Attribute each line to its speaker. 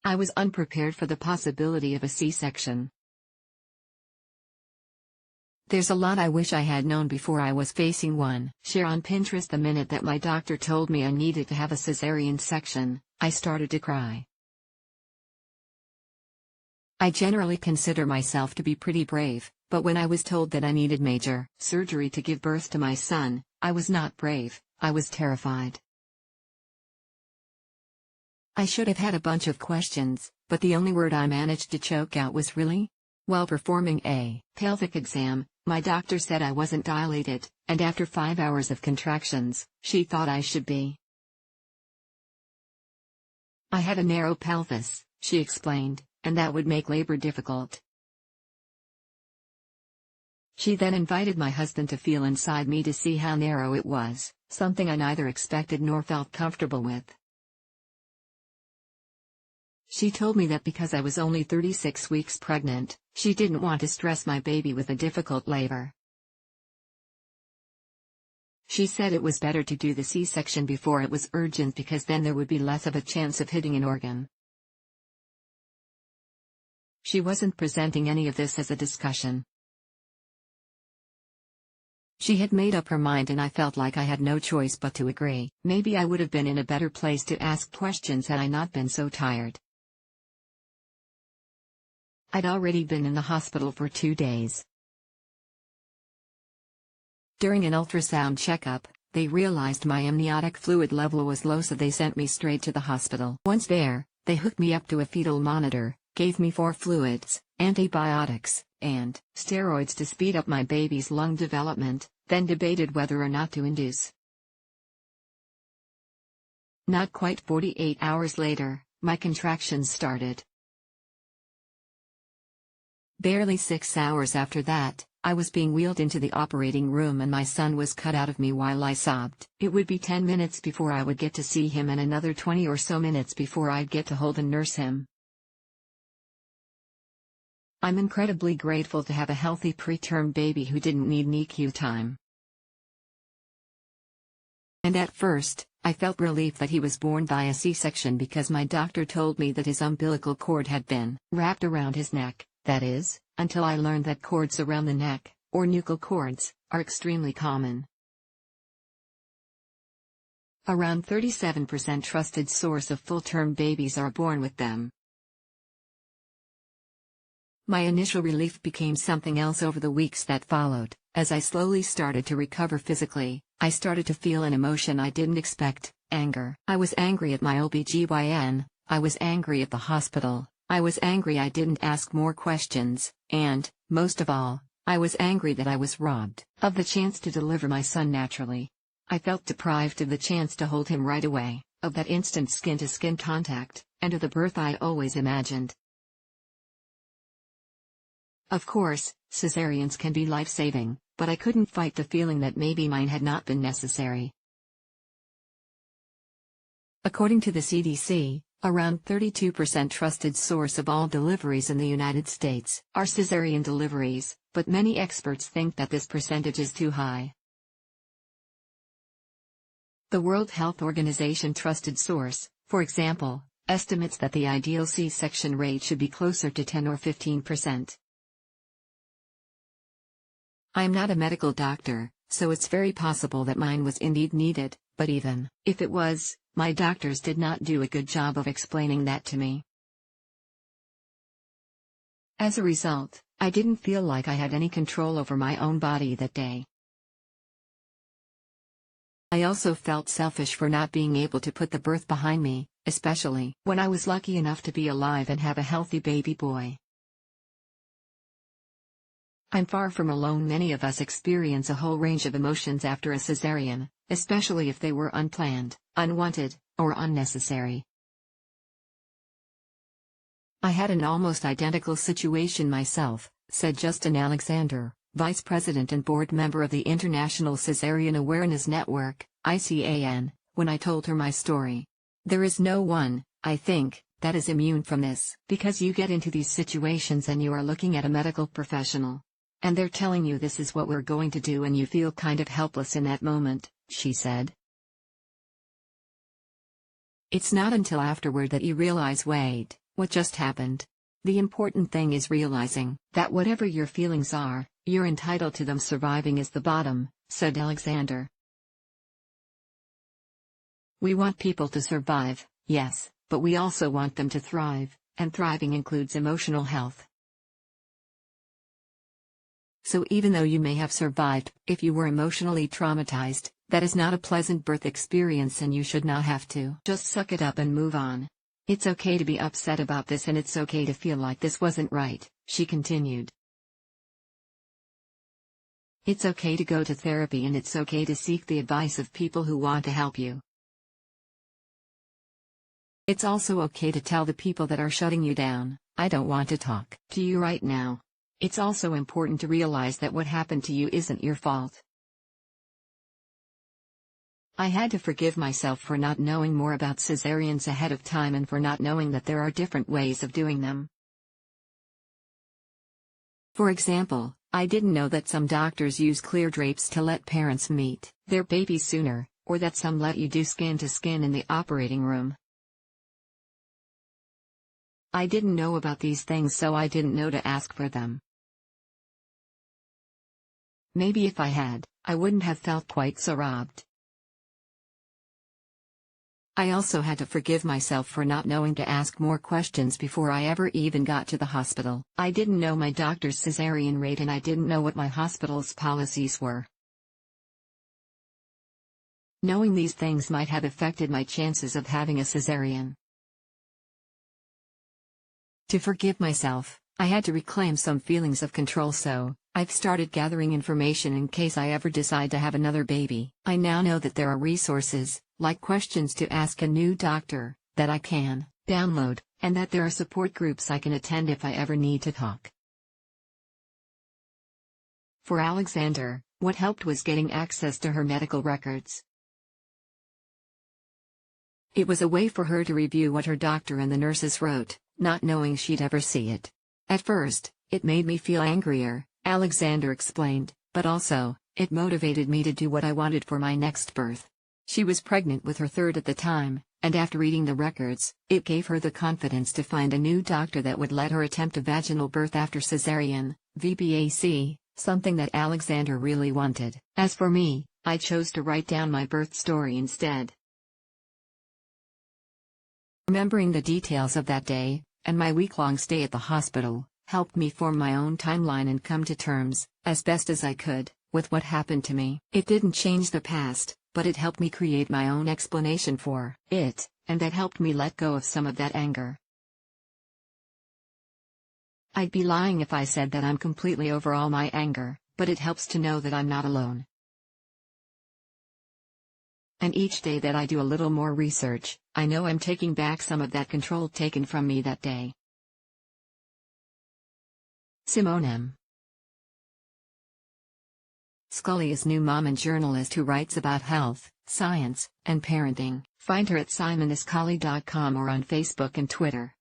Speaker 1: I was unprepared for the possibility of a C-section. There's a lot I wish I had known before I was facing one. Share on Pinterest. The minute that my doctor told me I needed to have a cesarean section, I started to cry. I generally consider myself to be pretty brave, but when I was told that I needed major surgery to give birth to my son, I was not brave, I was terrified. I should have had a bunch of questions, but the only word I managed to choke out was really? While performing a pelvic exam, my doctor said I wasn't dilated, and after 5 hours of contractions, she thought I should be. I had a narrow pelvis, she explained, and that would make labor difficult. She then invited my husband to feel inside me to see how narrow it was, something I neither expected nor felt comfortable with. She told me that because I was only 36 weeks pregnant, she didn't want to stress my baby with a difficult labor. She said it was better to do the C-section before it was urgent because then there would be less of a chance of hitting an organ. She wasn't presenting any of this as a discussion. She had made up her mind and I felt like I had no choice but to agree. Maybe I would have been in a better place to ask questions had I not been so tired. I'd already been in the hospital for 2 days. During an ultrasound checkup, they realized my amniotic fluid level was low, so they sent me straight to the hospital. Once there, they hooked me up to a fetal monitor, gave me 4 fluids, antibiotics, and steroids to speed up my baby's lung development, then debated whether or not to induce. Not quite 48 hours later, my contractions started. Barely 6 hours after that, I was being wheeled into the operating room and my son was cut out of me while I sobbed. It would be 10 minutes before I would get to see him and another 20 or so minutes before I'd get to hold and nurse him. I'm incredibly grateful to have a healthy preterm baby who didn't need NICU time. And at first, I felt relief that he was born via C-section because my doctor told me that his umbilical cord had been wrapped around his neck. That is, until I learned that cords around the neck, or nuchal cords, are extremely common. Around 37% trusted source of full-term babies are born with them. My initial relief became something else over the weeks that followed. As I slowly started to recover physically, I started to feel an emotion I didn't expect: anger. I was angry at my OB/GYN, I was angry at the hospital. I was angry I didn't ask more questions, and, most of all, I was angry that I was robbed of the chance to deliver my son naturally. I felt deprived of the chance to hold him right away, of that instant skin-to-skin contact, and of the birth I always imagined. Of course, cesareans can be life-saving, but I couldn't fight the feeling that maybe mine had not been necessary. According to the CDC, around 32% trusted source of all deliveries in the United States are cesarean deliveries, but many experts think that this percentage is too high. The World Health Organization trusted source, for example, estimates that the ideal C-section rate should be closer to 10 or 15%. I am not a medical doctor, so it's very possible that mine was indeed needed, but even if it was, my doctors did not do a good job of explaining that to me. As a result, I didn't feel like I had any control over my own body that day. I also felt selfish for not being able to put the birth behind me, especially when I was lucky enough to be alive and have a healthy baby boy. I'm far from alone. Many of us experience a whole range of emotions after a cesarean, especially if they were unplanned, unwanted, or unnecessary. I had an almost identical situation myself, said Justin Alexander, Vice President and Board Member of the International Caesarean Awareness Network, ICAN, when I told her my story. There is no one, I think, that is immune from this. Because you get into these situations and you are looking at a medical professional. And they're telling you this is what we're going to do and you feel kind of helpless in that moment, she said. It's not until afterward that you realize, wait, what just happened. The important thing is realizing that whatever your feelings are, you're entitled to them. Surviving is the bottom, said Alexander. We want people to survive, yes, but we also want them to thrive, and thriving includes emotional health. So even though you may have survived, if you were emotionally traumatized, that is not a pleasant birth experience and you should not have to. Just suck it up and move on. It's okay to be upset about this and it's okay to feel like this wasn't right, she continued. It's okay to go to therapy and it's okay to seek the advice of people who want to help you. It's also okay to tell the people that are shutting you down, I don't want to talk to you right now. It's also important to realize that what happened to you isn't your fault. I had to forgive myself for not knowing more about cesareans ahead of time and for not knowing that there are different ways of doing them. For example, I didn't know that some doctors use clear drapes to let parents meet their babies sooner, or that some let you do skin-to-skin in the operating room. I didn't know about these things, so I didn't know to ask for them. Maybe if I had, I wouldn't have felt quite so robbed. I also had to forgive myself for not knowing to ask more questions before I ever even got to the hospital. I didn't know my doctor's cesarean rate and I didn't know what my hospital's policies were. Knowing these things might have affected my chances of having a cesarean. To forgive myself, I had to reclaim some feelings of control, so I've started gathering information in case I ever decide to have another baby. I now know that there are resources, like questions to ask a new doctor, that I can download, and that there are support groups I can attend if I ever need to talk. For Alexander, what helped was getting access to her medical records. It was a way for her to review what her doctor and the nurses wrote, not knowing she'd ever see it. At first, it made me feel angrier, Alexander explained, but also, it motivated me to do what I wanted for my next birth. She was pregnant with her third at the time, and after reading the records, it gave her the confidence to find a new doctor that would let her attempt a vaginal birth after cesarean, VBAC, something that Alexander really wanted. As for me, I chose to write down my birth story instead. Remembering the details of that day, and my week-long stay at the hospital, helped me form my own timeline and come to terms, as best as I could, with what happened to me. It didn't change the past, but it helped me create my own explanation for it, and that helped me let go of some of that anger. I'd be lying if I said that I'm completely over all my anger, but it helps to know that I'm not alone. And each day that I do a little more research, I know I'm taking back some of that control taken from me that day. Simone M. Scully is a new mom and journalist who writes about health, science, and parenting. Find her at simoniscully.com or on Facebook and Twitter.